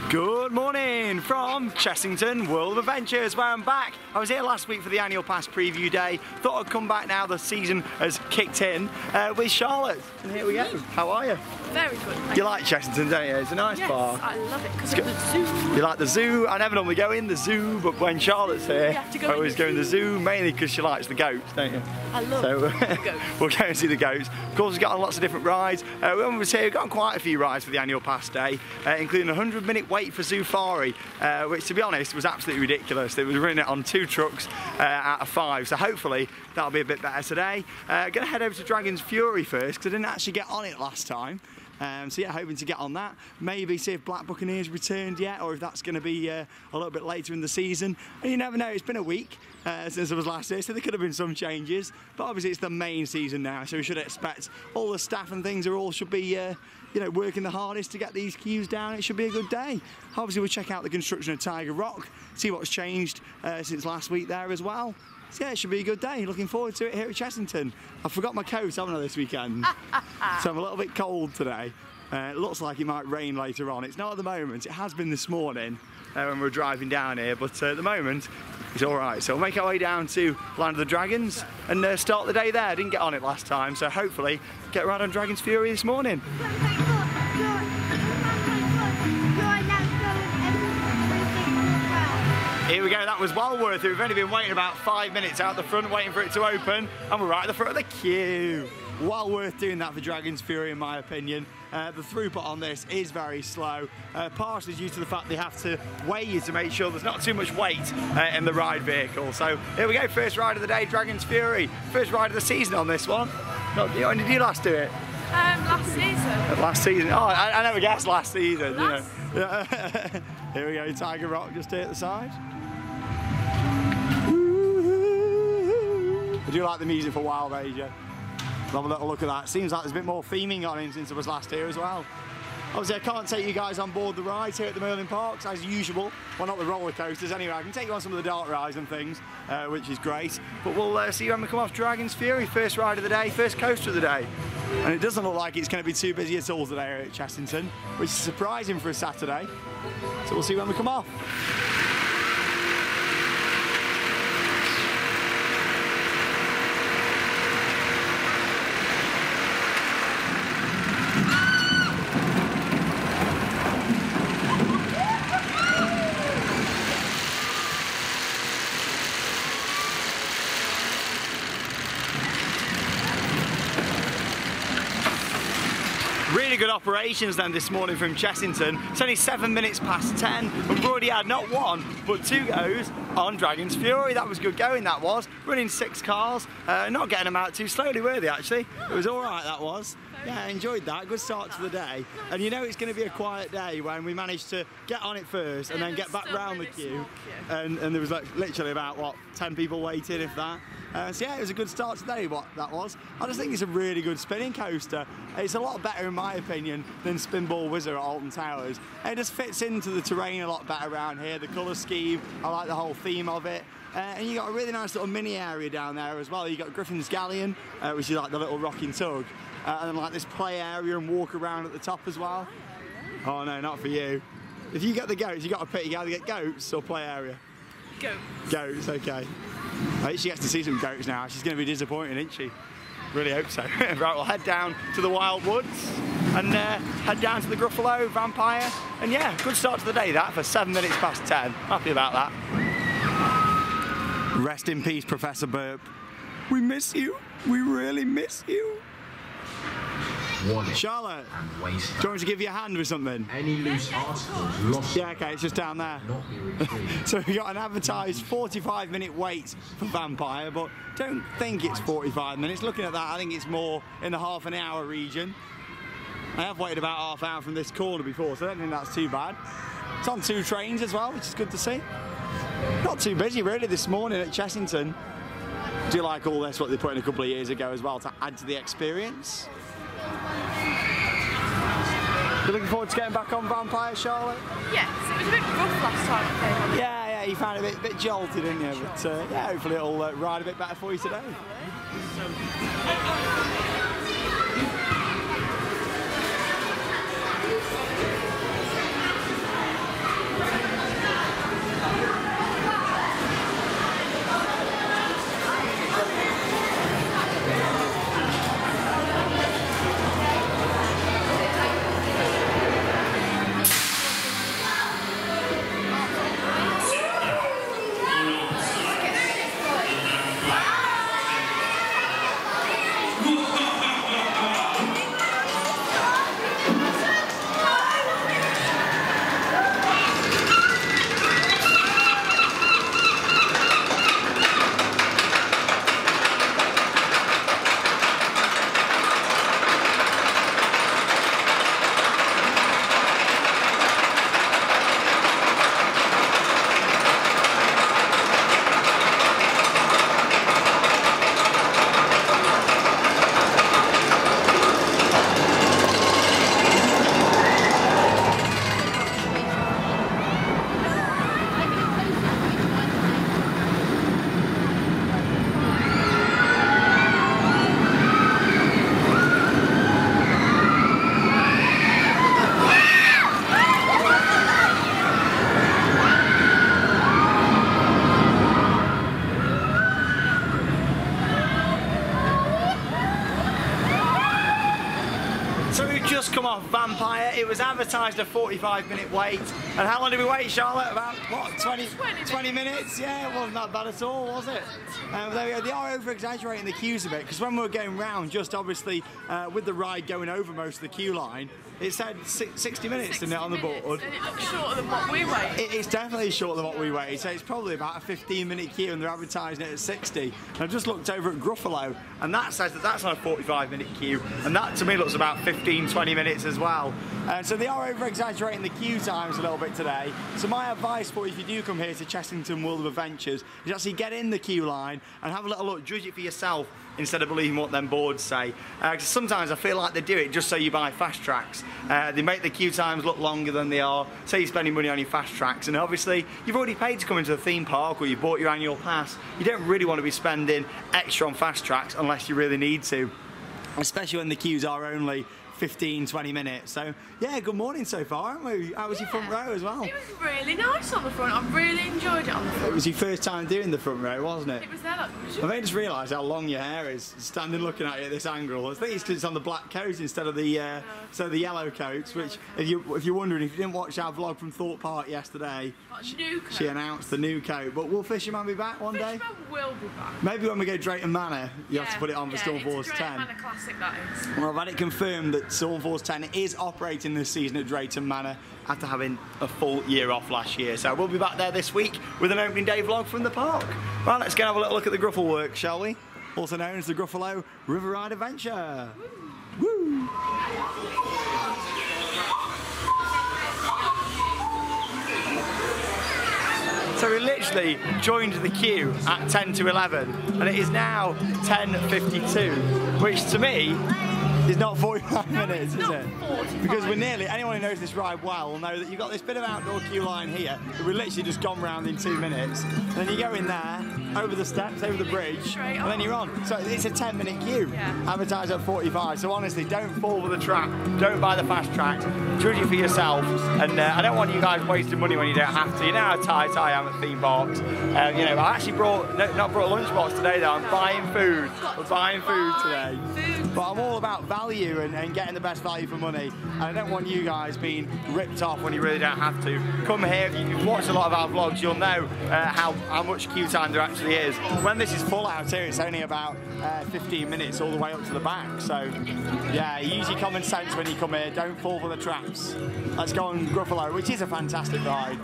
Good morning from Chessington World of Adventures, where I'm back. I was here last week for the annual pass preview day. Thought I'd come back now the season has kicked in with Charlotte. And here we go. How are you? Very good. You like Chessington, don't you? It's a nice park. I love it because of the zoo. You like the zoo? I never normally go in the zoo, but when Charlotte's here, I always go in the zoo, mainly because she likes the goats, don't you? I love the goats. We'll go and see the goats. Of course, we've got on lots of different rides. When we were here, we've got on quite a few rides for the annual pass day, including a 100-minute wait for Safari, which, to be honest, was absolutely ridiculous. They were running it on 2 trucks out of 5, so hopefully that'll be a bit better today. Going to head over to Dragon's Fury first, because I didn't actually get on it last time. So yeah, hoping to get on that. Maybe see if Black Buccaneer's returned yet, or if that's going to be a little bit later in the season. And you never know, it's been a week since I was last here, so there could have been some changes. But obviously it's the main season now, so we should expect all the staff and things should be you know, working the hardest to get these queues down. It should be a good day. Obviously we'll check out the construction of Tiger Rock, see what's changed since last week there as well. So yeah, it should be a good day. Looking forward to it here at Chessington. I forgot my coat, haven't I, this weekend? So I'm a little bit cold today. It looks like it might rain later on. It's not at the moment. It has been this morning when we were driving down here, but at the moment it's all right. So we'll make our way down to Land of the Dragons and start the day there. I didn't get on it last time, so hopefully get right on Dragon's Fury this morning. Here we go, that was well worth it. We've only been waiting about 5 minutes out the front, waiting for it to open, and we're right at the front of the queue. Well worth doing that for Dragon's Fury, in my opinion. The throughput on this is very slow, partially due to the fact they have to weigh you to make sure there's not too much weight in the ride vehicle. So here we go, first ride of the day, Dragon's Fury. First ride of the season on this one. When did you last do it? Last season. Last season. Oh, I never guessed last season. Last? You know. Here we go, Tiger Rock just here at the side. I do like the music for Wild Asia. Have a little look at that. Seems like there's a bit more theming on it since I was last here as well. Obviously, I can't take you guys on board the rides here at the Merlin Parks as usual. Well, not the roller coasters anyway. I can take you on some of the dark rides and things, which is great. But we'll see you when we come off Dragon's Fury. First ride of the day, first coaster of the day. And it doesn't look like it's going to be too busy at all today here at Chessington, which is surprising for a Saturday. So we'll see when we come off. Really good operations then this morning from Chessington. It's only 7 minutes past 10 and we've already had not 1 but 2 goes on Dragon's Fury. That was good going, that was. Running 6 cars, not getting them out too slowly, were they actually? It was all right, that was. Yeah, I enjoyed that. Good start to the day. And you know it's going to be a quiet day when we managed to get on it first and then get back round the queue. And there was like literally about, what, 10 people waiting, if that. So yeah, it was a good start today, what that was. I just think it's a really good spinning coaster. It's a lot better, in my opinion, than Spinball Wizard at Alton Towers. It just fits into the terrain a lot better around here. The colour scheme, I like the whole theme of it. And you got a really nice little mini area down there as well. You got Griffin's Galleon, which is like the little rocking tug. And then like this play area and walk around at the top as well. Oh no, not for you. If you get the goats, you got to pick. You either get goats or play area. Goats. Goats, okay. I think she gets to see some goats now. She's going to be disappointed, isn't she? Really hope so. Right, we'll head down to the Wild Woods and head down to the Gruffalo, Vampire. And yeah, good start to the day that for 7 minutes past 10. Happy about that. Rest in peace, Professor Burp. We miss you. We really miss you. Charlotte, do you want me to give you a hand with something? Any loose articles lost. Yeah, okay, it's just down there. So we got an advertised 45-minute wait for Vampire, but don't think it's 45 minutes. Looking at that, I think it's more in the half an hour region. I have waited about half an hour from this corner before, so I don't think that's too bad. It's on 2 trains as well, which is good to see. Not too busy really this morning at Chessington. Do you like all this, what they put in a couple of years ago as well, to add to the experience? You looking forward to getting back on Vampire, Charlotte? Yes, it was a bit rough last time I came on it. Yeah, you found it a bit jolty, didn't you? But yeah, hopefully it'll ride a bit better for you today. Vampire. It was advertised a 45-minute wait. And how long did we wait, Charlotte? About, what, 20 minutes? Yeah, it wasn't that bad at all, was it? They are over-exaggerating the queues a bit, because when we were going round, just obviously with the ride going over most of the queue line, it said 60 minutes, didn't it, on the board? And it looks shorter than what we waited. It's definitely shorter than what we waited, so it's probably about a 15-minute queue, and they're advertising it at 60. And I've just looked over at Gruffalo, and that says that that's on a 45-minute queue, and that to me looks about 15-20 minutes as well. So they are over-exaggerating the queue times a little bit today. So my advice for you, if you do come here to Chessington World of Adventures, is actually get in the queue line and have a little look, judge it for yourself, instead of believing what them boards say. Sometimes I feel like they do it just so you buy fast tracks. They make the queue times look longer than they are. Say you're spending money on your fast tracks, and obviously you've already paid to come into the theme park, or you bought your annual pass. You don't really want to be spending extra on fast tracks unless you really need to, especially when the queues are only 15-20 minutes. So yeah, good morning so far, haven't we? How was your front row as well? It was really nice on the front. I really enjoyed it on the front. It was your first time doing the front row, wasn't it? It was there, like, I think I just realised how long your hair is, standing looking at it at this angle. I think it's because it's on the black coat instead of the yellow coats, which, if you're wondering, if you didn't watch our vlog from Thorpe Park yesterday, she announced the new coat. But will Fisherman be back one day? Fisherman will be back. Maybe when we go Drayton Manor, you have to put it on for Storm Force 10. It's a Drayton Manor classic, that is. Well, I've had it confirmed that Storm Force 10 is operating this season at Drayton Manor after having a full year off last year. So we'll be back there this week with an opening day vlog from the park. Right, let's go have a little look at the Gruffle work, shall we? Also known as the Gruffalo River Ride Adventure. Woo! So we literally joined the queue at 10 to 11, and it is now 10:52, which to me is not 45 minutes, is it? Because we're nearly, anyone who knows this ride well will know that you've got this bit of outdoor queue line here that we've literally just gone round in 2 minutes. And then you go in there, over the steps, over the bridge, and then you're on. So it's a 10-minute queue, advertised at 45. So honestly, don't fall for the trap, don't buy the fast track, judge it for yourself. And I don't want you guys wasting money when you don't have to. You know how tight I am at theme parks. You know, I actually not brought a lunchbox today though, I'm buying food. We're buying food today. But I'm all about value and getting the best value for money. And I don't want you guys being ripped off when you really don't have to. Come here, if you've watched a lot of our vlogs, you'll know how much queue time there actually is. When this is full out here, it's only about 15 minutes all the way up to the back. So yeah, use your common sense when you come here, don't fall for the traps. Let's go on Gruffalo, which is a fantastic ride.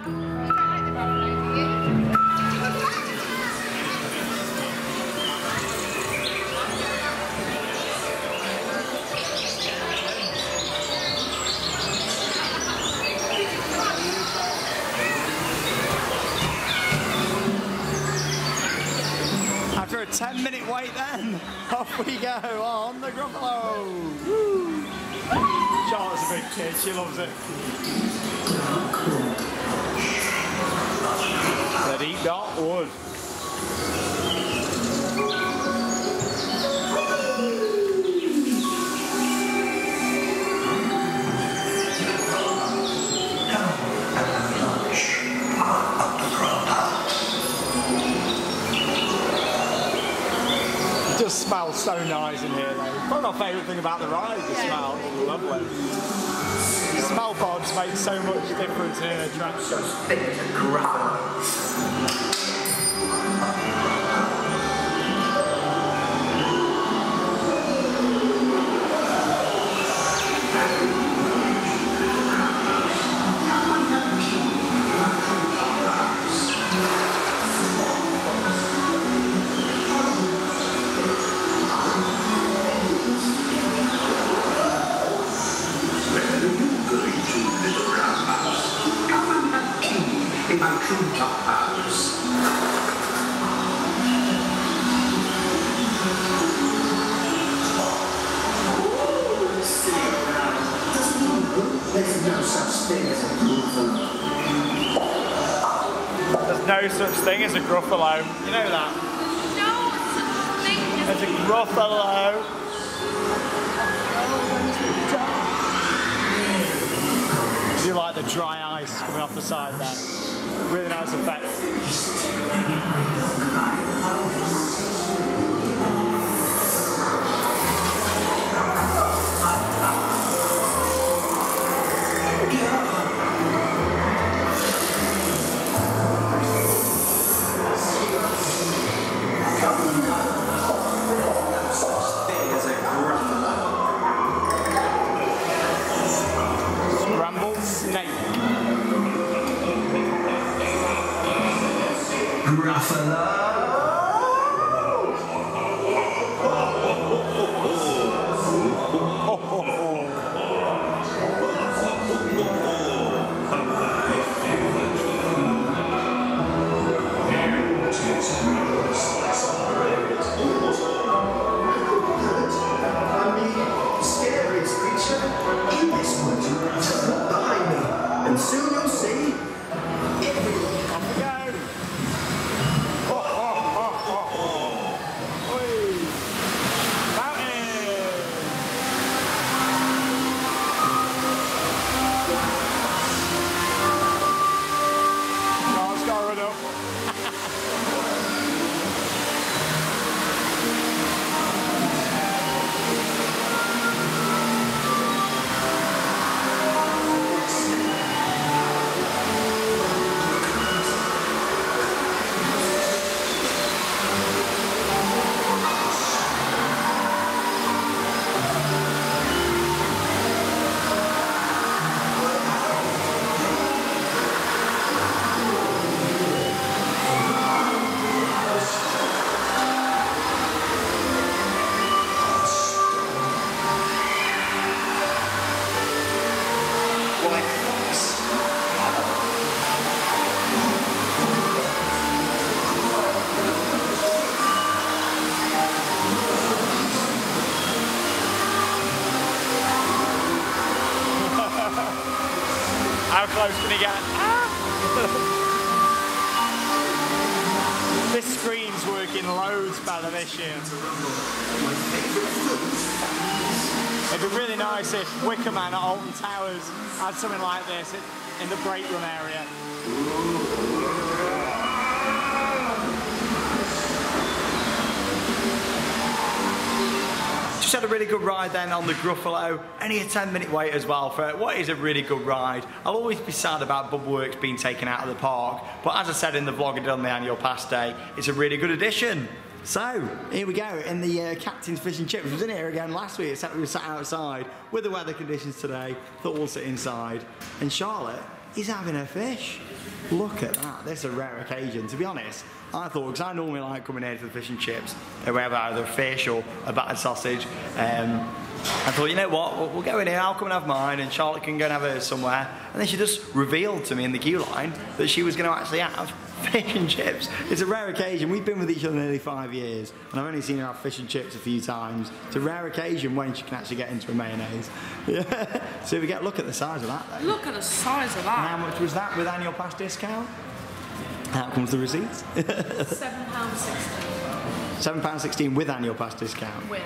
After a 10-minute wait then, off we go on the Gruffalo. Woo! Charlotte's a big kid, she loves it. The deep dark wood. It just smells so nice in here though. Probably my favourite thing about the ride, the smell. It's lovely. Smell pods make so much difference in an attraction. There's no such thing as a Gruffalo. There's no such thing as a Gruffalo. You know that? No such thing as a Gruffalo. Do you like the dry ice coming off the side there? Really nice effect. Gruffalo! I'm the scariest creature in this woods. Look behind me, and soon you'll see everyone. Off we go. Oi. Mountain. Oh, it's got to run up. How close can he get? This screen's working loads better this year. It'd be really nice if Wickerman at Alton Towers had something like this in the break room area. Just had a really good ride then on the Gruffalo. Only a 10-minute wait as well for what is a really good ride. I'll always be sad about Bubbleworks being taken out of the park, but as I said in the vlog I did on the annual pass day, it's a really good addition. So, here we go in the Captain's Fish and Chips. I was in here again last week, except we were sat outside with the weather conditions today. Thought we'll sit inside. And Charlotte is having her fish. Look at that, this is a rare occasion. To be honest, I thought, because I normally like coming here to the fish and chips, where we have either fish or a battered sausage, I thought, you know what, we'll go in here, I'll come and have mine, and Charlotte can go and have hers somewhere. And then she just revealed to me in the queue line that she was going to actually have fish and chips. It's a rare occasion. We've been with each other nearly 5 years, and I've only seen her have fish and chips a few times. It's a rare occasion when she can actually get into a mayonnaise. Yeah. So we get look at the size of that, though. Look at the size of that. And how much was that with annual pass discount? Out comes the receipts. £7.60. £7.16 with annual pass discount. With.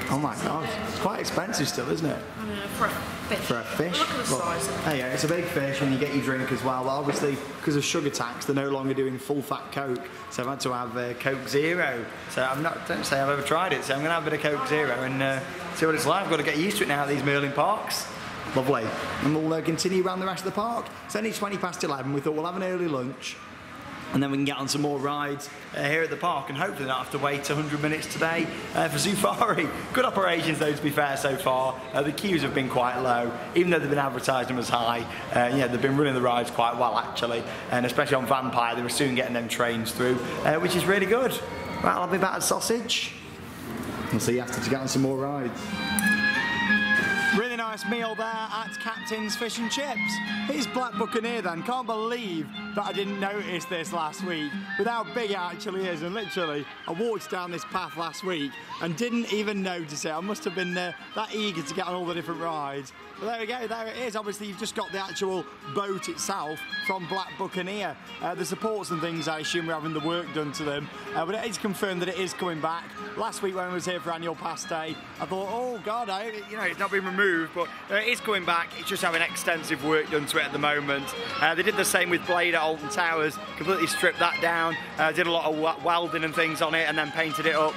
Oh my god, it's quite expensive still, isn't it? I know, for a fish. For a fish. Look at the size of it. There you go, it's a big fish and you get your drink as well. But obviously, because of sugar tax, they're no longer doing full fat Coke. So I've had to have Coke Zero. So don't say I've ever tried it. So I'm going to have a bit of Coke Zero and see what it's like. I've got to get used to it now at these Merlin parks. Lovely. And we'll continue around the rest of the park. It's only 11:20. We thought we'll have an early lunch. And then we can get on some more rides here at the park and hopefully not have to wait 100 minutes today for Safari. Good operations though, to be fair, so far. The queues have been quite low, even though they've been advertised them as high. Yeah, they've been running the rides quite well actually, and especially on Vampire, they were soon getting them trains through, which is really good. Right, I'll be back at sausage. We'll see you after to get on some more rides. Really nice meal there at Captain's Fish and Chips. Here's Black Buccaneer then. Can't believe that I didn't notice this last week with how big it actually is. And literally, I walked down this path last week and didn't even notice it. I must have been that eager to get on all the different rides. But there we go, there it is. Obviously, you've just got the actual boat itself from Black Buccaneer. The supports and things, I assume, we're having the work done to them. But it is confirmed that it is coming back. Last week when I was here for annual pass day, I thought, oh God, it's not been removed, but it is coming back. It's just having extensive work done to it at the moment. They did the same with Blade at Alton Towers, completely stripped that down, did a lot of welding and things on it, and then painted it up.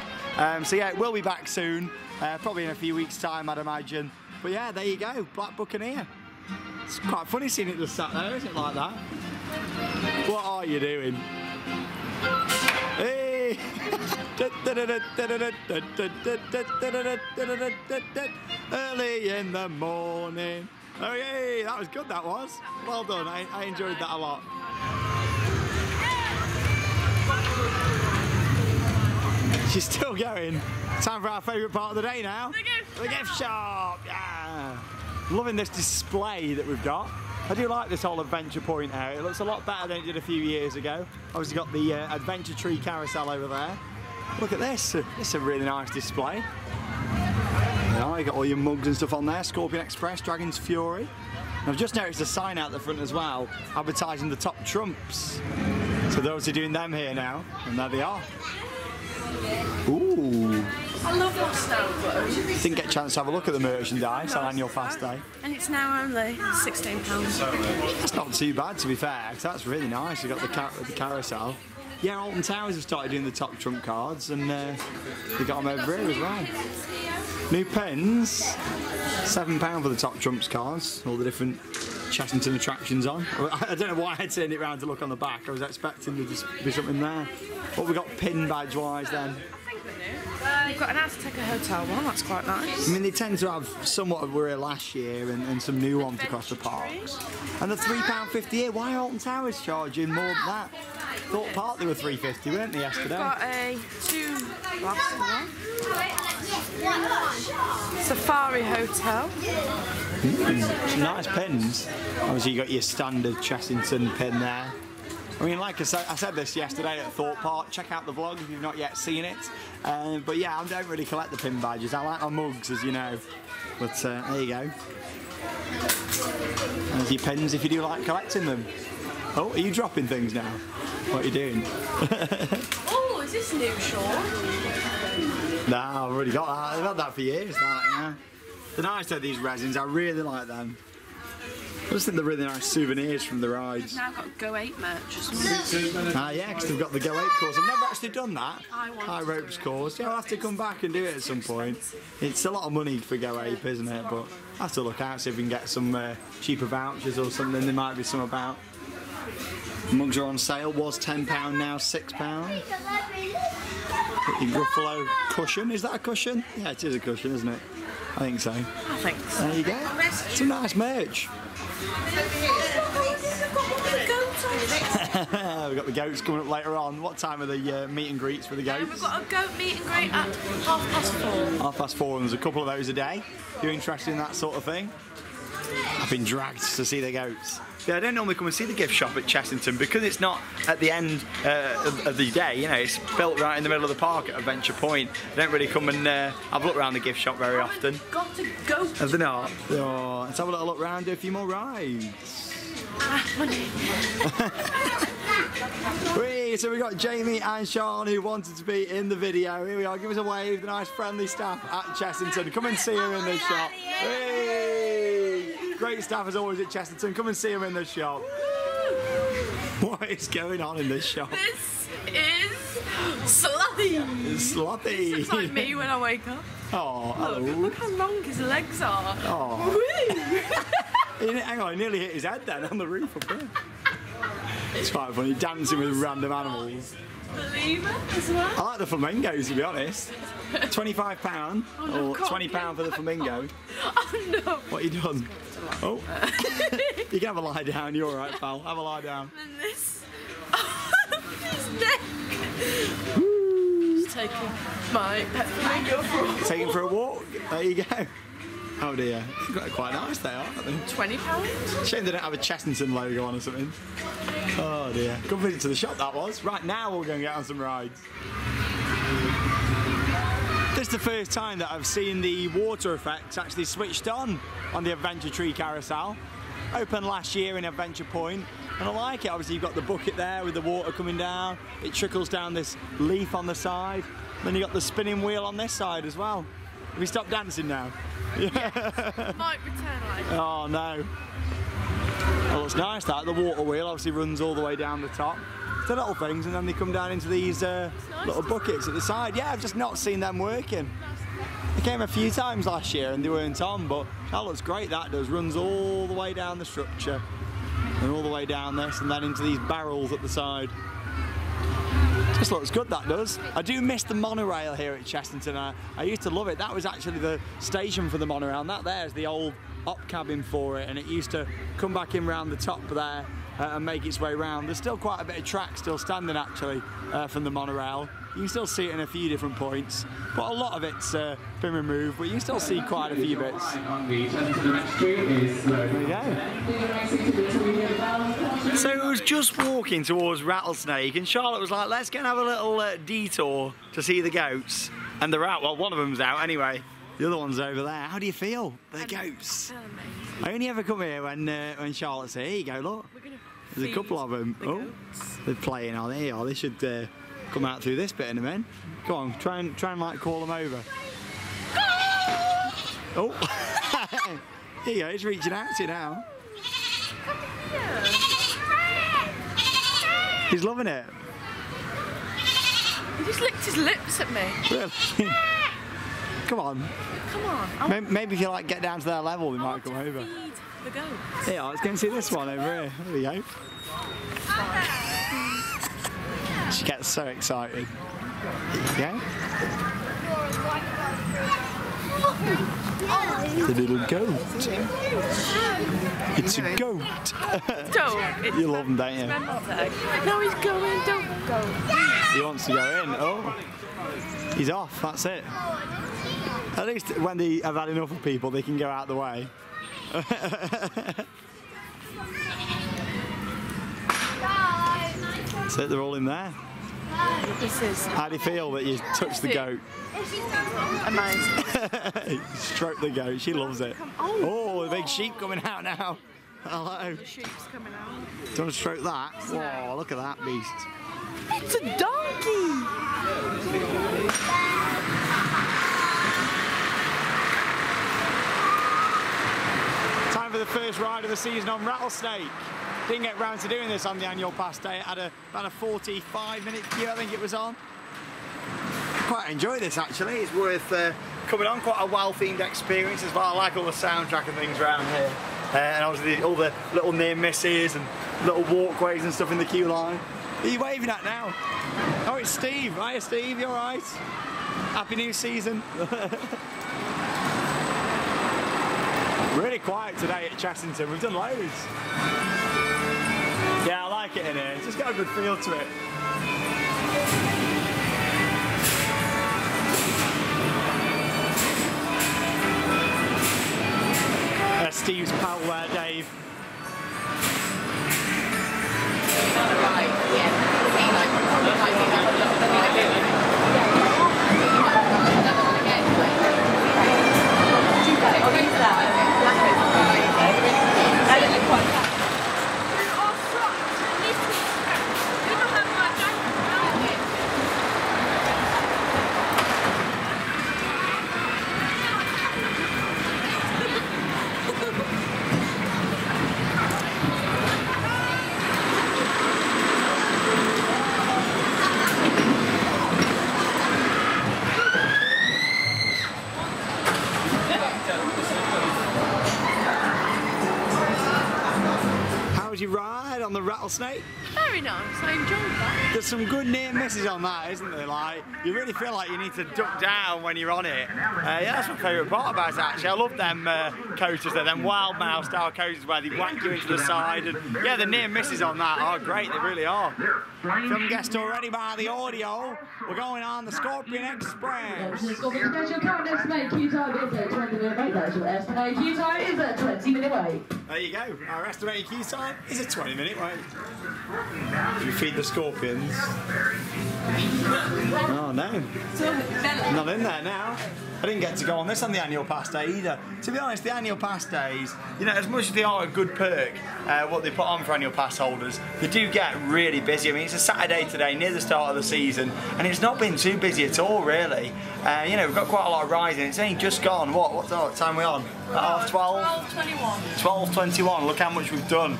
So yeah, it will be back soon, probably in a few weeks' time, I'd imagine. But yeah, there you go, Black Buccaneer. It's quite funny seeing it just sat there, isn't it, like that? What are you doing? Hey! Early in the morning. Oh yay, that was good, that was. Well done, I enjoyed that a lot. She's still going. Time for our favourite part of the day now. The gift shop. Yeah. Loving this display that we've got. I do like this whole adventure point area. It looks a lot better than it did a few years ago. Obviously got the adventure tree carousel over there. Look at this. It's a really nice display. Yeah, you got all your mugs and stuff on there. Scorpion Express, Dragon's Fury. And I've just noticed a sign out the front as well, advertising the top trumps. So those are doing them here now, and there they are. Ooh. I love Lost Outpost. Didn't get a chance to have a look at the merchandise on annual fast day. And it's now only £16. That's not too bad, to be fair, because that's really nice. You've got the carousel. Yeah, Alton Towers have started doing the top trump cards, and they got them over here as well. New pins, £7 for the top trumps cards, all the different Chessington attractions on. I don't know why I turned it round to look on the back. I was expecting there to be something there. What have we got pin badge wise then? We've got an Azteca Hotel one, that's quite nice. I mean, they tend to have somewhat of were here last year and some new ones across the parks. And the £3.50 here, why are Alton Towers charging more than that? Thought Park they were £3.50, weren't they, yesterday? We've got a Safari Hotel. Some nice pins. Obviously you got your standard Chessington pin there. I mean, like I said this yesterday at Thorpe Park, check out the vlog if you've not yet seen it. But yeah, I don't really collect the pin badges. I like my mugs, as you know. But there you go. There's your pins if you do like collecting them. Oh, are you dropping things now? What are you doing? Oh, is this new, Shawn? Nah, I've already got that. I've had that for years, yeah. They're nice though, these resins. I really like them. I just think they're really nice souvenirs from the rides. We've now got Go 8 merch as well. Ah, yeah, because they've got the Go 8 course. I've never actually done that. I want High ropes course. Yeah, I'll have to come back and do it at some point. It's a lot of money for Go 8, isn't it? But I have to look out, see if we can get some cheaper vouchers or something. There might be some about. Mugs are on sale. Was £10, now £6. The Gruffalo cushion. Is that a cushion? Yeah, it is a cushion, isn't it? I think so. I think so. There you go. Some nice merch. We've got the goats coming up later on. What time are the meet and greets for the goats? We've got a goat meet and greet at 4:30. 4:30, and there's a couple of those a day. If you're interested in that sort of thing. I've been dragged to see the goats. Yeah, I don't normally come and see the gift shop at Chessington because it's not at the end of the day, you know, it's built right in the middle of the park at Adventure Point. I don't really come and have a look around the gift shop very often. Got to go. Have they not? Oh, let's have a little look around, do a few more rides. Money. So we got Jamie and Shawn who wanted to be in the video. Here we are, give us a wave, the nice friendly staff at Chessington. Come and see them in the shop. Great staff as always at Chessington. Come and see them in the shop. What is going on in this shop? This is Slothy. Slothy. This looks like me when I wake up. Oh, hello. Look how long his legs are. Oh. Hang on, he nearly hit his head then on the roof up there. It's quite funny, dancing with random animals. Believer as well. I like the flamingos, to be honest. £25 or £20 for the flamingo. Oh no. What have you done? Oh. You can have a lie down, you're alright, pal. Have a lie down. And this. His neck. Just taking my pet flamingo for a walk. Take him for a walk. There you go. Oh dear. Quite nice they are, aren't they? £20. Shame they don't have a Chessington logo on or something. Oh dear. Good visit to the shop that was. Right, now we'll go and get on some rides. This is the first time that I've seen the water effects actually switched on the Adventure Tree Carousel. Opened last year in Adventure Point, and I like it. Obviously you've got the bucket there with the water coming down. It trickles down this leaf on the side. Then you've got the spinning wheel on this side as well. Have you stopped dancing now? Yes. Might return later. Oh no. Well, it's nice that. The water wheel obviously runs all the way down the top. The little things, and then they come down into these little buckets at the side. Yeah, I've just not seen them working. They came a few times last year and they weren't on, but that looks great, that does. Runs all the way down the structure and all the way down this and then into these barrels at the side. Just looks good, that does. I do miss the monorail here at Chessington. I used to love it. That was actually the station for the monorail, and that there's the old op cabin for it, and it used to come back in round the top there and make its way round. There's still quite a bit of track still standing actually from the monorail. You can still see it in a few different points, but a lot of it's been removed, but you can still see quite a few bits. There we go. So it was just walking towards Rattlesnake, and Charlotte was like, let's go and have a little detour to see the goats. And they're out. Well, one of them's out anyway. The other one's over there. How do you feel? The goats. I only ever come here when Charlotte's here. Here you go, look. There's a couple of them. Oh, they're playing on here. Oh, they should come out through this bit in a minute. Go on, try and like call them over. Oh, here you go. He's reaching out to you now. He's loving it. He just licked his lips at me. Really? Come on. Come on. Maybe if you like get down to their level, they might come over. Feed the goats. Here, let's go and see this one over here. There we go. She gets so excited. There you go. The little goat. It's a goat. Don't. You love them, don't you? No, he's going. Don't go. He wants to go in. Oh, he's off. That's it. At least when they have had enough of people, they can go out the way. So they're all in there. This is. How do you feel that you touched the goat? Amazing. Stroke the goat. She loves it. Oh, the big sheep coming out now. Hello. The sheep's coming out. Do you want to stroke that? Whoa, look at that beast. It's a donkey. Time for the first ride of the season on Rattlesnake. Didn't get round to doing this on the annual pass day. It had about a 45-minute queue, I think it was on. Quite enjoy this actually. It's worth coming on. Quite a well-themed experience as well. I like all the soundtrack and things around here. And obviously all the little near misses and little walkways and stuff in the queue line. Who are you waving at now? Oh, it's Steve. Hiya, Steve. You all right? Happy new season. Really quiet today at Chessington. We've done loads. Yeah, I like it in here. It's just got a good feel to it. Steve's pal there, Dave. Your ride on the Rattlesnake? Very nice, I enjoyed that. There's some good near misses on that, isn't there? Like, you really feel like you need to duck down when you're on it. Yeah, that's my favourite part about it actually. I love them coasters there, them wild mouse style coasters where they whack you into the side, and yeah, the near misses on that are great, they really are. If you haven't guessed already by the audio, we're going on the Scorpion Express. The Scorpion Express, your current estimated queue time is a 20-minute wait. That's your estimated queue time is a 20-minute wait. There you go. Our estimated queue time is a 20-minute wait. You feed the scorpions. Oh no. Not in there now. I didn't get to go on this on the annual pass day either. To be honest, the annual pass days, you know, as much as they are a good perk, what they put on for annual pass holders, they do get really busy. I mean, it's a Saturday today, near the start of the season, and it's not been too busy at all, really. You know, we've got quite a lot of rides in. It's only just gone. What time are we on? Half 12? 12:21. 12:21. Look how much we've done,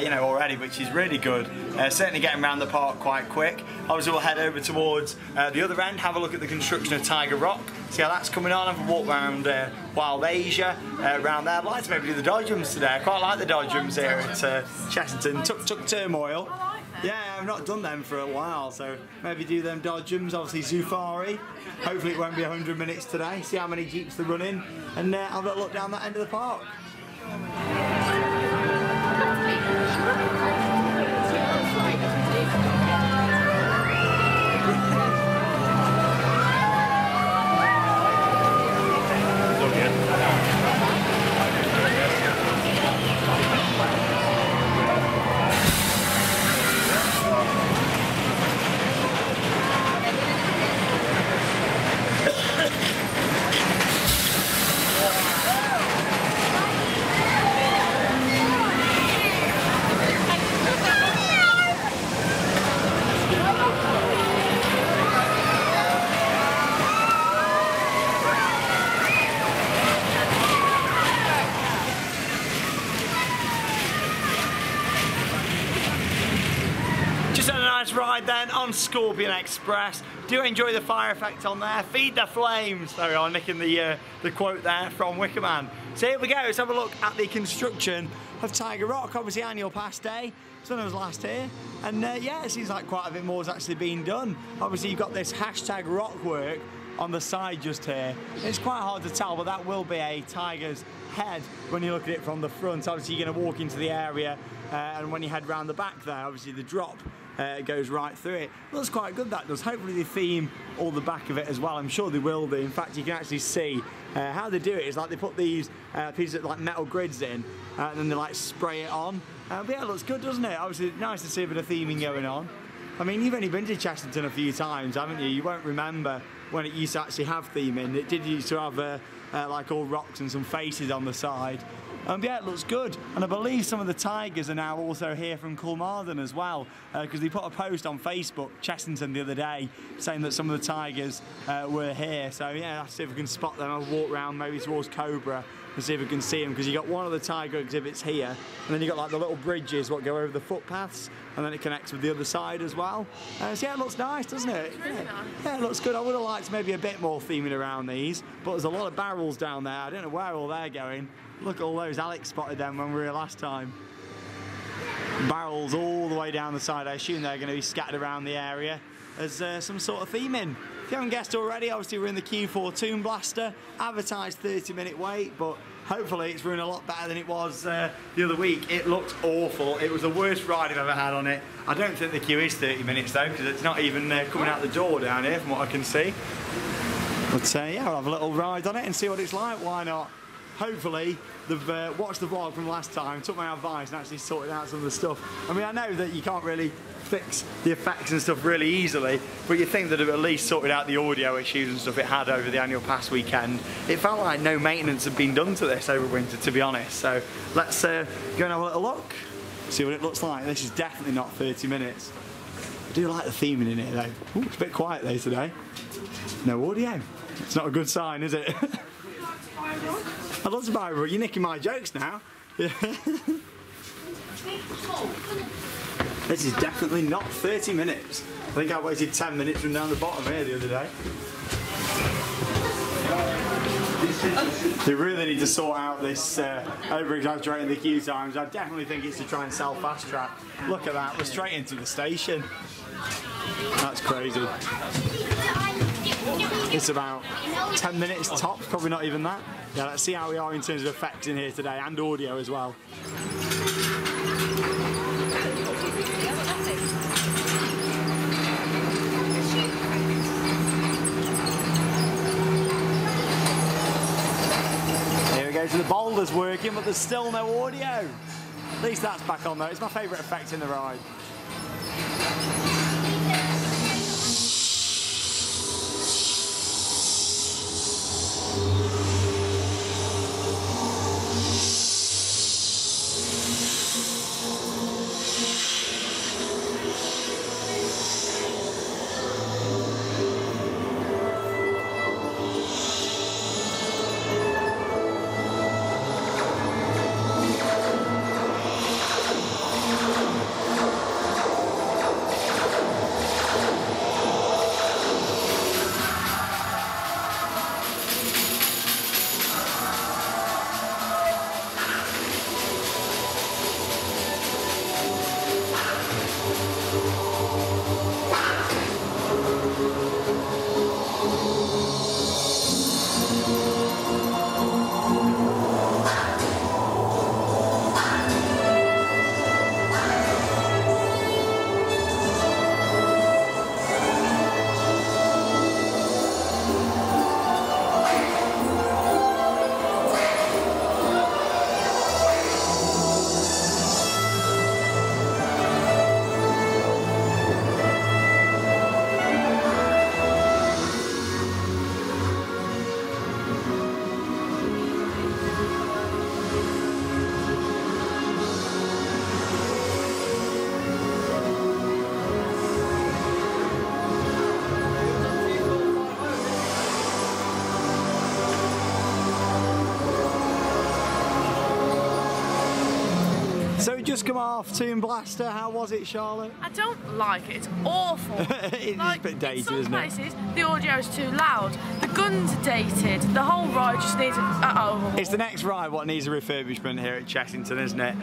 you know, already, which is really good. Certainly getting around the park quite quick. Obviously, we'll head over towards the other end, have a look at the construction of Tiger Rock, see how that's coming on, have a walk around Wild Asia, around there. I'd like to maybe do the dodgems today. I quite like the dodgems here at Chessington. Tuk-tuk turmoil. Yeah, I've not done them for a while, so maybe do them dodgems. Obviously Zufari. Hopefully it won't be 100 minutes today. See how many jeeps they're running, and have a look down that end of the park. ride then on Scorpion Express. Do enjoy the fire effect on there. Feed the flames. There we are, nicking the quote there from Wicker Man. So here we go. Let's have a look at the construction of Tiger Rock. Obviously annual pass day. It's when I was last here. And yeah, it seems like quite a bit more has actually been done. Obviously you've got this hashtag rock work on the side just here. It's quite hard to tell, but that will be a tiger's head when you look at it from the front. Obviously you're going to walk into the area and when you head round the back there, obviously the drop goes right through it. Looks quite good, that does. Hopefully they theme all the back of it as well. I'm sure they will do. In fact, you can actually see how they do it. It's like they put these pieces of like metal grids in and then they like spray it on. But yeah, it looks good, doesn't it? Obviously nice to see a bit of theming going on. I mean, you've only been to Chessington a few times, haven't you? You won't remember when it used to actually have theming. It did used to have like all rocks and some faces on the side. Yeah, it looks good. And I believe some of the tigers are now also here from Culmarden as well, because they put a post on Facebook, Chessington, the other day, saying that some of the tigers were here. So yeah, I'll see if we can spot them. I'll walk round maybe towards Cobra and see if we can see them, because you got one of the tiger exhibits here, and then you got like the little bridges what go over the footpaths, and then it connects with the other side as well. So yeah, it looks nice, doesn't it? It's really nice. Yeah, it looks good. I would have liked maybe a bit more theming around these, but there's a lot of barrels down there. I don't know where all they're going. Look at all those. Alex spotted them when we were here last time. Barrels all the way down the side. I assume they're going to be scattered around the area as some sort of theming. If you haven't guessed already, obviously we're in the Q4 Tomb Blaster. Advertised 30-minute wait, but hopefully it's running a lot better than it was the other week. It looked awful. It was the worst ride I've ever had on it. I don't think the queue is 30 minutes though, because it's not even coming out the door down here from what I can see. But yeah, we'll have a little ride on it and see what it's like. Why not? Hopefully they've watched the vlog from last time, took my advice and actually sorted out some of the stuff. I mean, I know that you can't really fix the effects and stuff really easily, but you think that they've at least sorted out the audio issues and stuff it had over the annual pass weekend. It felt like no maintenance had been done to this over winter, to be honest. So let's go and have a little look, see what it looks like. This is definitely not 30 minutes. I do like the theming in here though. Ooh, it's a bit quiet there today. No audio. It's not a good sign, is it? I'd love to buy a rug. You're nicking my jokes now. Yeah. This is definitely not 30 minutes. I think I waited 10 minutes from down the bottom here the other day. They really need to sort out this over-exaggerating the queue times. I definitely think it's to try and sell fast track. Look at that, we're straight into the station. That's crazy. It's about 10 minutes tops, probably not even that. Yeah, let's see how we are in terms of effects in here today, and audio as well. Here we go, so the boulder's working, but there's still no audio. At least that's back on though. It's my favourite effect in the ride. just come off Toon Blaster. How was it, Charlotte? I don't like it. It's awful. It's like, a bit dated, in some isn't it? places, the audio is too loud. The guns are dated. The whole ride just needs an overhaul. It's the next ride what needs a refurbishment here at Chessington, isn't it?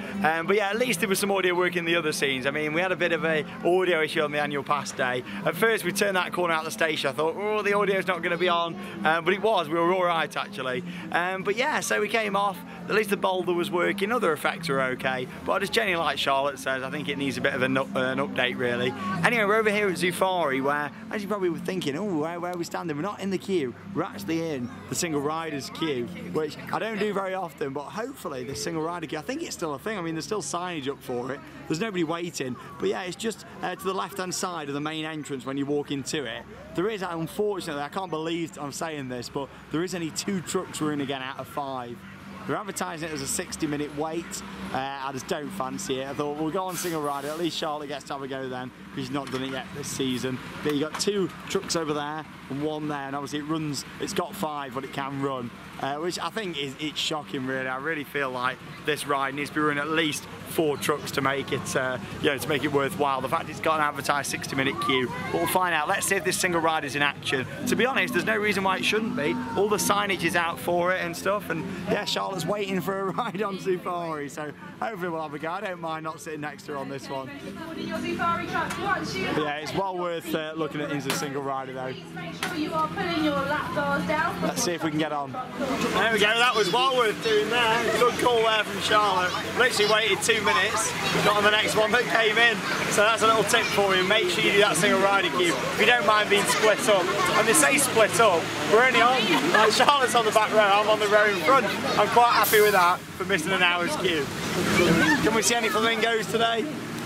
But yeah, at least there was some audio work in the other scenes. I mean, we had a bit of a audio issue on the annual pass day. At first, we turned that corner out of the station. I thought, oh, the audio's not going to be on, but it was. We were all right actually. But yeah, so we came off. At least the boulder was working. Other effects were okay. But I just genuinely, like Charlotte says, I think it needs a bit of an update really. Anyway, we're over here at Zufari, where, as you probably were thinking, oh, where are we standing? We're not in the queue. We're actually in the single riders queue, which I don't do very often, but hopefully this single rider queue, I think it's still a thing. I mean, there's still signage up for it. There's nobody waiting, but yeah, it's just to the left-hand side of the main entrance when you walk into it. There is, unfortunately, I can't believe I'm saying this, but there is only 2 trucks running again out of 5. They're advertising it as a 60-minute wait. I just don't fancy it. I thought we'll go on single rider. At least Charlotte gets to have a go then, because she's not done it yet this season. But you got 2 trucks over there and 1 there, and obviously it runs. It's got 5, but it can run, which I think it's shocking. Really, I really feel like this ride needs to be running at least 4 trucks to make it, to make it worthwhile. The fact it's got an advertised 60-minute queue, but we'll find out. Let's see if this single ride is in action. To be honest, there's no reason why it shouldn't be. All the signage is out for it and stuff, and yeah, Charlotte's waiting for a ride on Zufari, so hopefully we'll have a go. I don't mind not sitting next to her on this one. But yeah, it's well worth looking at into the single rider though. Let's see if we can get on. There we go, that was well worth doing there. Good call there from Charlotte. Literally waited 2 minutes, got on the next one that came in. So that's a little tip for you. Make sure you do that single rider queue if you don't mind being split up. And they say split up, we're only on, like Charlotte's on the back row, I'm on the row in front. I'm quite happy with that for missing an hour's queue. Can we see any flamingos today?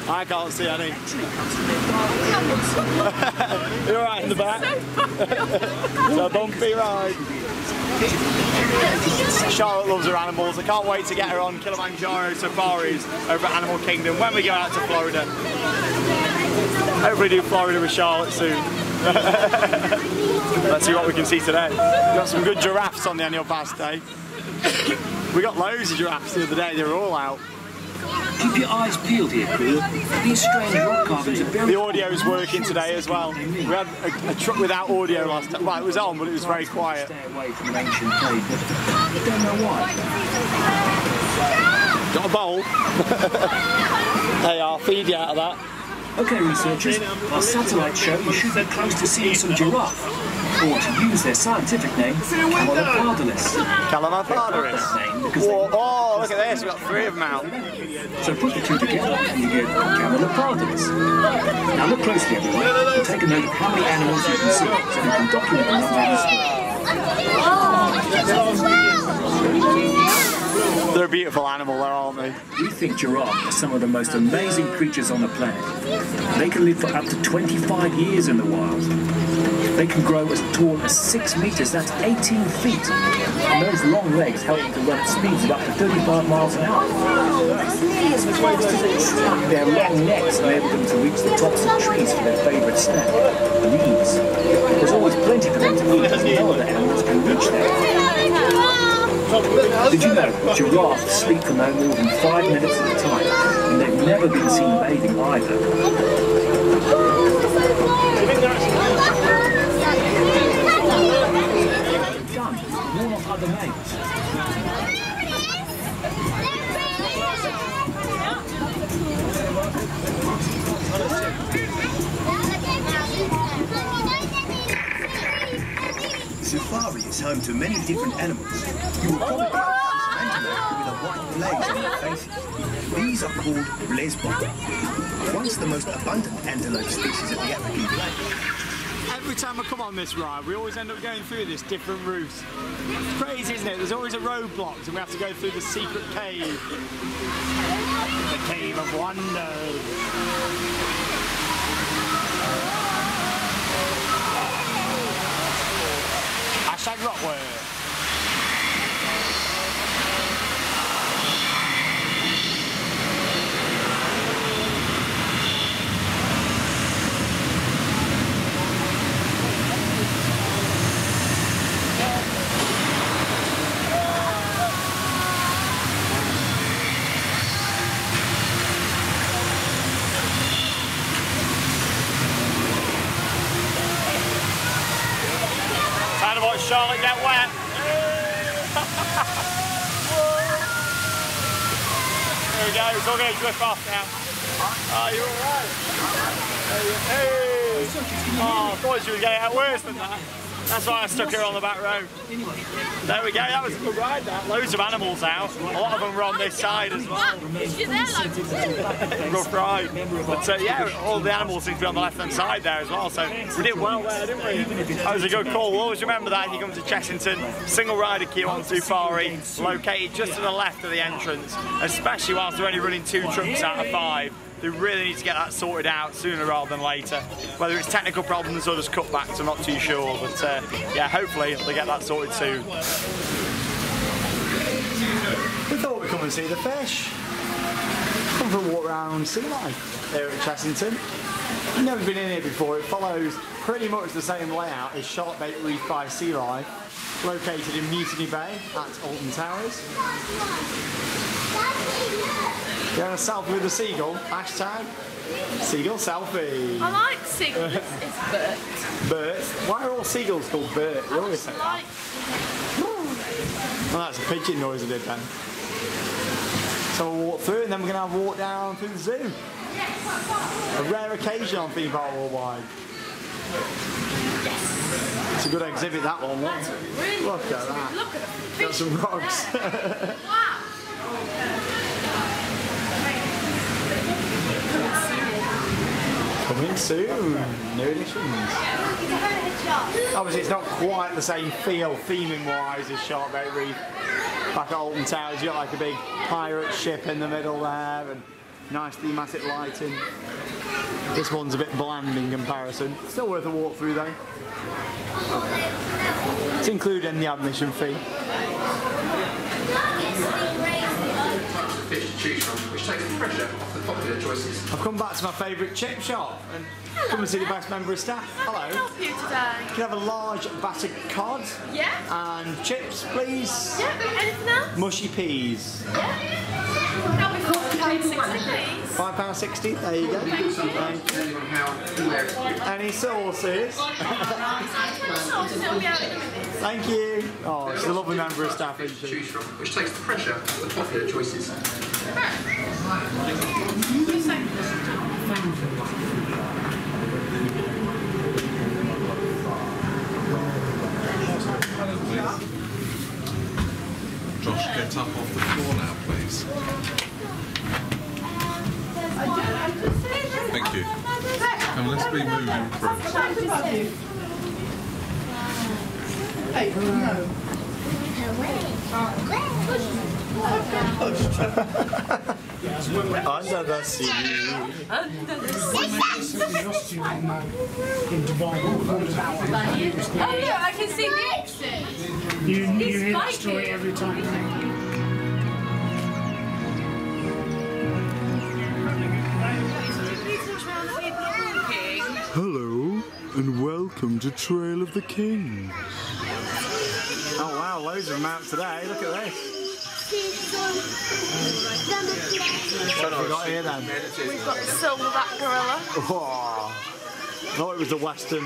I can't see any. You're right in the back. It's a bumpy ride. Charlotte loves her animals. I can't wait to get her on Kilimanjaro safaris over at Animal Kingdom when we go out to Florida. Hopefully do Florida with Charlotte soon. Let's see what we can see today. We've got some good giraffes on the annual pass day. We got loads of giraffes the other day, they were all out. Keep your eyes peeled here, crew. These strange rock carvings are very... The audio is working today as well. We had a truck without audio last time. Well, it was on, but it was very quiet. Stay away from an ancient cave, but I don't know why. Got a bowl? Hey, I'll feed you out of that. Okay, researchers, our satellites show you should be close to seeing some giraffe, or to use their scientific name, Camelopardalis. Camelopardalis. Oh, look at this, we've got 3 of them out. So put the 2 together and you get Camelopardalis. Now look closely, everyone, and take a note of how many animals you can see, so you can document them on They're a beautiful animal, though, aren't they? We think giraffes are some of the most amazing creatures on the planet. They can live for up to 25 years in the wild. They can grow as tall as 6 meters, that's 18 feet. And those long legs help them to run at speeds of up to 35 miles an hour. Their long necks enable them to reach the tops of trees for their favourite snack, leaves. There's always plenty for them to eat, as no other animals can reach there. Did you know giraffes sleep for no more than 5 minutes at a time, and they've never been seen bathing either? Done. More of other names. Safari is home to many different animals. You will probably notice antelope with a white blaze on their faces. These are called blesbok, once the most abundant antelope species at the African plain. Every time I come on this ride, we always end up going through this different route. It's crazy, isn't it? There's always a roadblock, and we have to go through the secret cave. The Cave of Wonders. Hashtag Rockwell. Charlotte get wet. There we go, it's all going to drip off now. Are you alright? Hey! Oh, I thought she was getting out worse than that. That's why I stuck her on the back row. There we go, that was a good ride that. Loads of animals out. A lot of them were on this side as well. Rough ride. But yeah, all the animals seem to be on the left hand side there as well, so we did well there, didn't we? That was a good call. We'll always remember that if you come to Chessington. Single rider queue on Safari, located just to the left of the entrance, especially whilst they're only running 2 trucks out of 5. They really need to get that sorted out sooner rather than later. Whether it's technical problems or just cutbacks, I'm not too sure. But yeah, hopefully they get that sorted soon. We thought we'd come and see the fish. Come for a walk around sea life here at Chessington. I've never been in here before. It follows pretty much the same layout as Shark Bait Reef by Sea Life, located in Mutiny Bay at Alton Towers. You want a selfie with a seagull? Hashtag seagull selfie. I like seagulls. It's Bert. Bert? Why are all seagulls called Bert? You always say that. Well, that's a pigeon noise I did then. So we'll walk through and then we're going to have a walk down through the zoo. A rare occasion on Theme Park Worldwide. It's a good exhibit, that one. Really look at that. Look at the got some rocks. Wow. Coming soon, new editions. Obviously it's not quite the same feel theming wise as Shark Bait Reef. Back at Alton Towers you got like a big pirate ship in the middle there and nice thematic lighting. This one's a bit bland in comparison. Still worth a walk through though. It's included in the admission fee. Fish to choose from, which takes the pressure off the popular choices. I've come back to my favourite chip shop and come and see the best member of staff. Hello. How can I help you today? Can I have a large battered cod? Yeah. And chips, please? Yeah. Anything else? Mushy peas. Yeah. That'll be £5.60, please. £5.60, there you go. Thank you. Any sauces? Thank you. Oh, it's a lovely member of staff, isn't she? Choose from, which takes the pressure off the popular choices. Josh, get up off the floor now, please. Thank you. And let's be moving through. Hey, no. Under the sea. Oh yeah, I can see the exit. You hear that story every time. Hello, and welcome to Trail of the King. Oh wow, loads of them out today. Look at this. What have we got here then? We've got the silverback gorilla. Oh, I thought it was the Western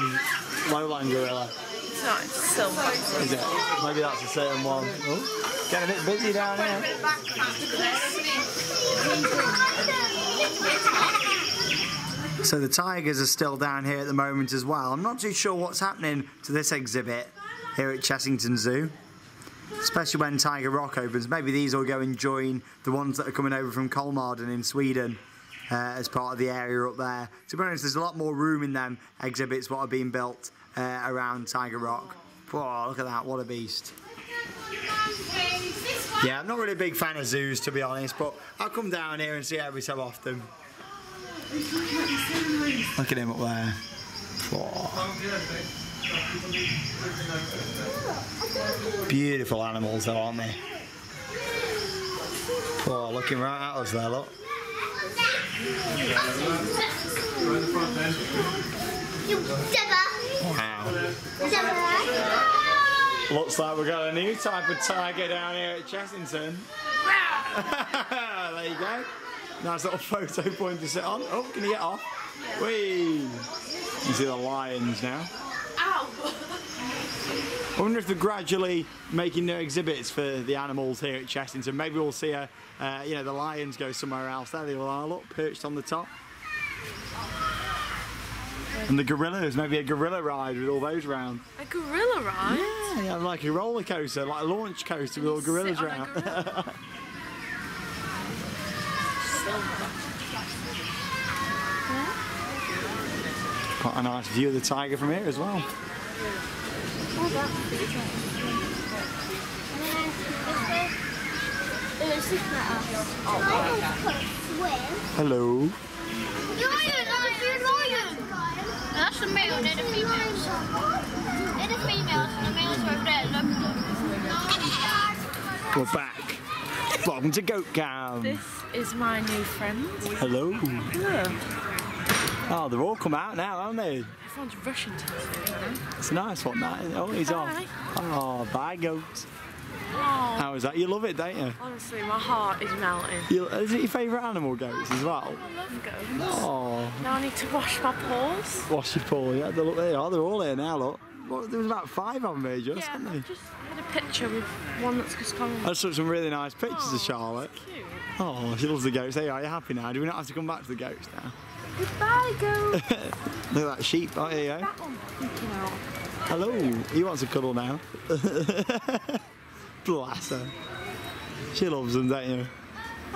lowland gorilla. It's not, it's silverback. Is it? Maybe that's a certain one. Oh, getting a bit busy down here. So the tigers are still down here at the moment as well. I'm not too sure what's happening to this exhibit here at Chessington Zoo, especially when Tiger Rock opens. Maybe these will go and join the ones that are coming over from Kolmården in Sweden as part of the area up there. To be honest, there's a lot more room in them exhibits what are being built around Tiger Rock. Whoa, look at that, what a beast. Yeah, I'm not really a big fan of zoos to be honest, but I'll come down here and see every so often. Look at him up there. Whoa. Beautiful animals though, aren't they? Oh, looking right at us there, look. Wow. Looks like we've got a new type of tiger down here at Chessington. There you go. Nice little photo point to sit on. Oh, can you get off? Whee! You see the lions now. Ow! I wonder if they're gradually making new exhibits for the animals here at Chessington. Maybe we'll see you know, the lions go somewhere else. There they all are, look, perched on the top. And the gorillas, maybe a gorilla ride with all those round. A gorilla ride? Yeah, like a roller coaster, like a launch coaster with all gorillas round. Quite a nice view of the tiger from here as well. Hello. That's the male, they're the females. They're the females, and the males are over there, look. We're back. Welcome to Goat Cam. This is my new friend. Hello. Hello. Oh, they've all come out now, haven't they? Everyone's rushing to us. It's a nice one, that. Oh, he's Bye. off. Oh, bye, goat. Oh. How is that? You love it, don't you? Honestly, my heart is melting. Is it your favourite animal, goats, as well? I love goats. Oh. Now I need to wash my paws. Wash your paw, yeah. Look, they are. They're all here now, look. Well, there was about 5 of them here, just, Yeah, hadn't I they? just had a picture with one that's just gone. I took some really nice pictures of Charlotte. Cute. Oh, she loves the goats. Hey, are you happy now? Do we not have to come back to the goats now? Goodbye, goat. Look at that sheep. Oh, here you go. That one peeking out. Hello. He wants a cuddle now. Bless her. She loves them, don't you?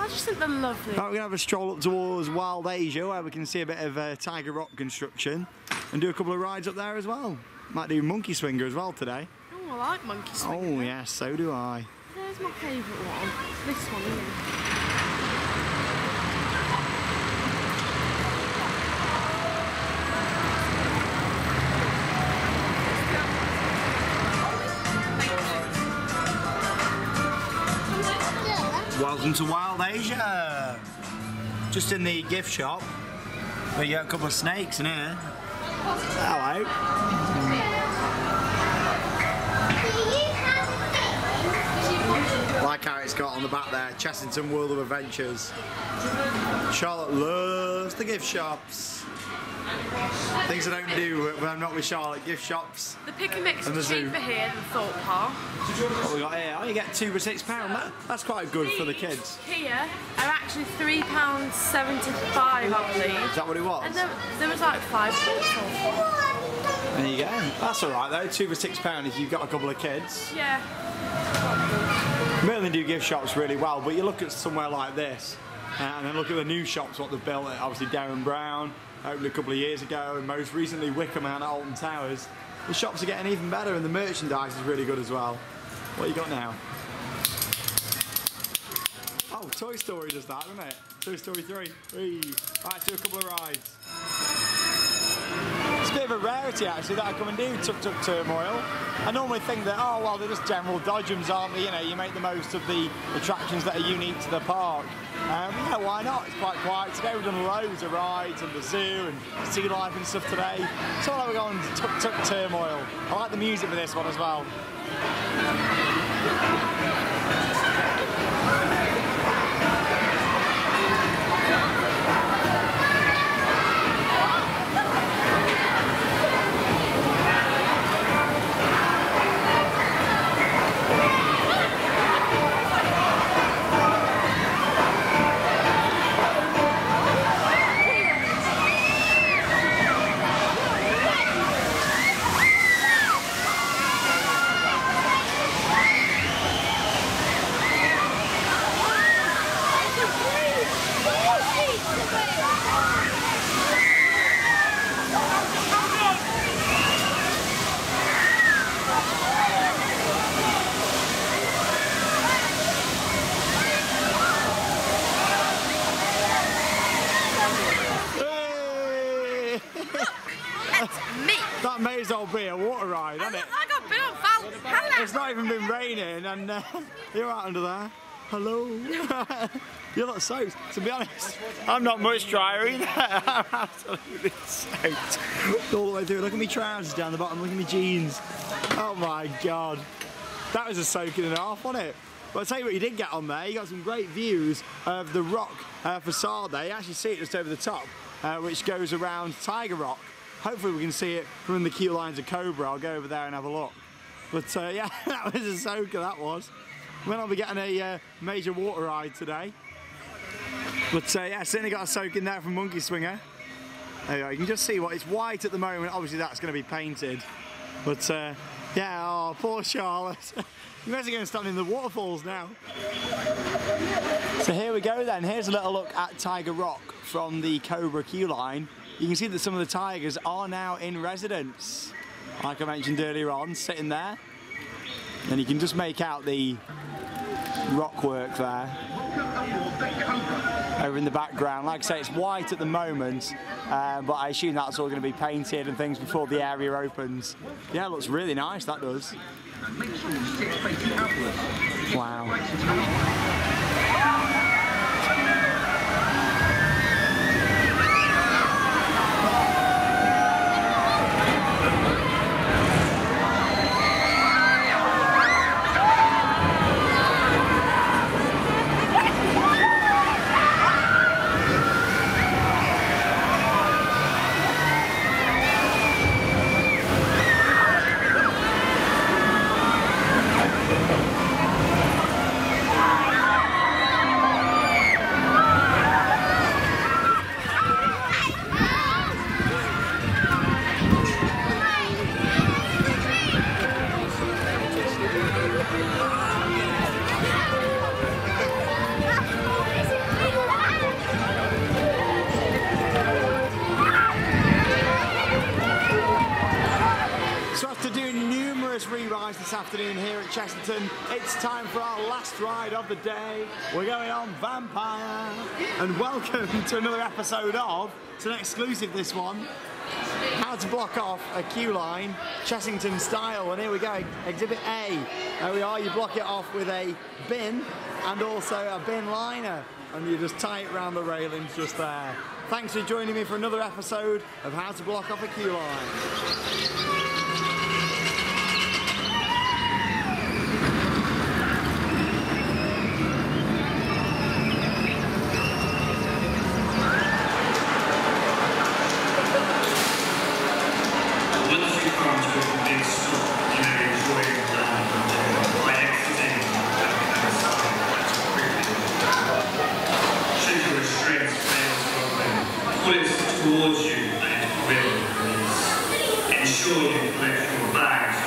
I just think they're lovely. Right, we're going to have a stroll up towards Wild Asia where we can see a bit of Tiger Rock construction and do a couple of rides up there as well. Might do Monkey Swinger as well today. Oh, I like Monkey Swinger. Oh, yes, so do I. There's my favourite one. This one here. Welcome to Wild Asia. Just in the gift shop. We got a couple of snakes in here. Hello. Like how it's got on the back there, Chessington World of Adventures. Charlotte loves the gift shops. Things I don't do when I'm not with Charlotte, gift shops. The pick and mix And the is zoo. cheaper here than Thorpe Park. What we got here? Oh, you get 2 for £6. That's quite good for the kids. Here are actually £3.75, I believe. Is that what it was? And there was like 5 books on. There you go. That's alright though, 2 for £6 if you've got a couple of kids. Yeah. Merlin do gift shops really well, but you look at somewhere like this, and then look at the new shops, what they've built. Obviously Darren Brown, opened a couple of years ago, and most recently Wickham out at Alton Towers. The shops are getting even better, and the merchandise is really good as well. What you got now? Oh, Toy Story does that, doesn't it? Toy Story 3. Whee. Right, let's do a couple of rides. It's a bit of a rarity actually that I come and do Tuk Tuk Turmoil. I normally think that, oh well, they're just general dodgems, aren't they? You know, you make the most of the attractions that are unique to the park. Yeah, why not? It's quite quiet today. We've done loads of rides and the zoo and sea life and stuff today. So I'll go on to Tuk Tuk Turmoil. I like the music for this one as well. That may as well be a water ride, isn't it? I got bit on foul. Hello. It's not even been raining and you're out under there. Hello. You look soaked. To be honest, I'm not much drier either. I'm absolutely soaked. All the way through. Look at me trousers down the bottom. Look at me jeans. Oh my God. That was a soaking and a half, wasn't it? But I'll tell you what you did get on there. You got some great views of the rock facade there. You actually see it just over the top, which goes around Tiger Rock. Hopefully we can see it from the queue lines of Cobra. I'll go over there and have a look. But yeah, that was a soaker, that was. We'll not be getting a major water ride today. But yeah, certainly got a soak in there from Monkey Swinger. There you go, you can just see what it's white at the moment. Obviously that's going to be painted. But yeah, oh, poor Charlotte. You're basically going to stand in the waterfalls now. So here we go then. Here's a little look at Tiger Rock from the Cobra queue line. You can see that some of the tigers are now in residence. Like I mentioned earlier on, sitting there. And you can just make out the rock work there over in the background. Like I say, it's white at the moment, but I assume that's all going to be painted and things before the area opens. Yeah, it looks really nice, that does. Wow. Re-rides this afternoon here at Chessington. It's time for our last ride of the day. We're going on Vampire. And welcome to another episode of, it's an exclusive this one, how to block off a queue line, Chessington style. And here we go, Exhibit A. There we are, you block it off with a bin and also a bin liner. And you just tie it around the railings just there. Thanks for joining me for another episode of how to block off a queue line. Towards you and will ensure you collect your bags.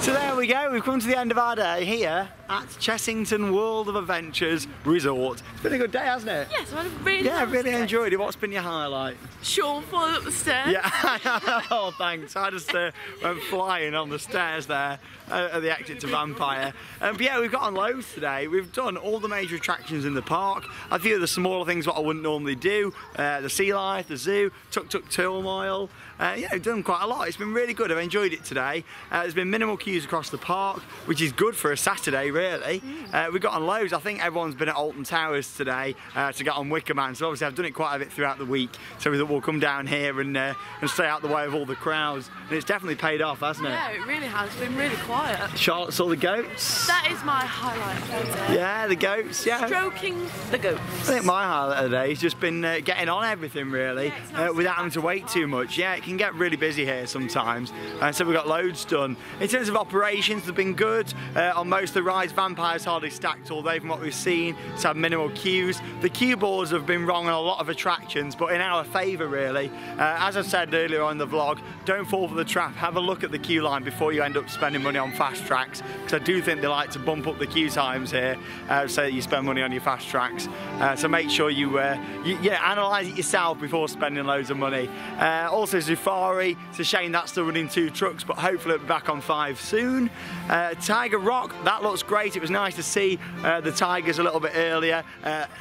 So there we go, we've come to the end of our day here at Chessington World of Adventures Resort. It's been a good day, hasn't it? Yes, I really really enjoyed it. What's been your highlight? Shawn falling up the stairs. Yeah, oh thanks. I just went flying on the stairs there at the exit to Vampire. But yeah, we've got on loads today. We've done all the major attractions in the park. A few of the smaller things what I wouldn't normally do. The sea life, the zoo, Tuk Tuk Turmoil. Yeah, we've done quite a lot. It's been really good. I've enjoyed it today. There's been minimal queues across the park, which is good for a Saturday, really. We've got on loads. I think everyone's been at Alton Towers today to get on Wicker Man. So obviously I've done it quite a bit throughout the week. So we thought we'll come down here and stay out the way of all the crowds. And it's definitely paid off, hasn't it? Yeah, it really has. It's been really quiet. Charlotte saw the goats. That is my highlight of the day. Yeah, the goats, yeah. Stroking the goats. I think my highlight of the day has just been getting on everything, really, without having to wait too much. Yeah, it can get really busy here sometimes. So we've got loads done. In terms of operations, they've been good. On most of the rides, Vampire's hardly stacked all day from what we've seen. It's had minimal queues. The queue boards have been wrong on a lot of attractions, but in our favour, really. As I said earlier on in the vlog, don't fall for the trap. Have a look at the queue line before you end up spending money on fast tracks, because I do think they like to bump up the queue times here so that you spend money on your fast tracks. So make sure you analyse it yourself before spending loads of money. Also Safari, it's a shame that's still running 2 trucks, but hopefully it'll be back on 5 soon. Tiger Rock, that looks great. It was nice to see the tigers a little bit earlier,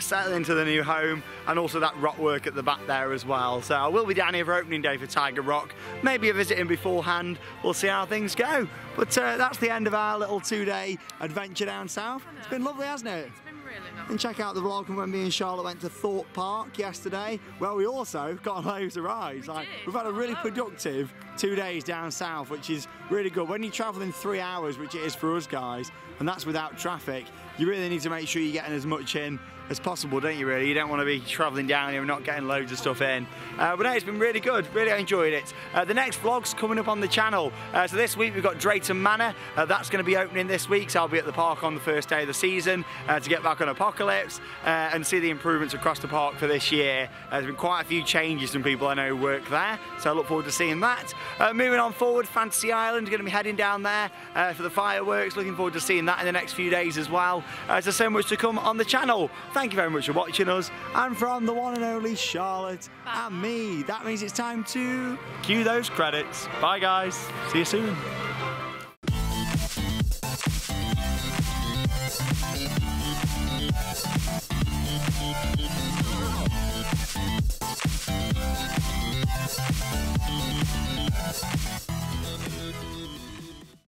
settle into the new home, and also that rock work at the back there as well. So I will be down here for opening day for Tiger Rock. Maybe a visit in beforehand. We'll see how things go. But that's the end of our little 2-day adventure down south. It's been lovely, hasn't it? It's been really and check out the vlog from when me and Charlotte went to Thorpe Park yesterday, where we also got loads of rides. We've had a really productive 2 days down south, which is really good. When you travel in 3 hours, which it is for us guys, and that's without traffic, you really need to make sure you're getting as much in as possible, don't you really? You don't want to be travelling down here and not getting loads of stuff in. But no, it's been really good, really enjoyed it. The next vlog's coming up on the channel. So this week we've got Drayton Manor. That's going to be opening this week, so I'll be at the park on the first day of the season to get back on Apocalypse and see the improvements across the park for this year. There's been quite a few changes from people I know who work there, so I look forward to seeing that. Moving on forward, Fantasy Island, going to be heading down there for the fireworks. Looking forward to seeing that in the next few days as well. So much to come on the channel. Thank you very much for watching us, and from the one and only Charlotte and me, that means it's time to cue those credits. Bye guys, see you soon.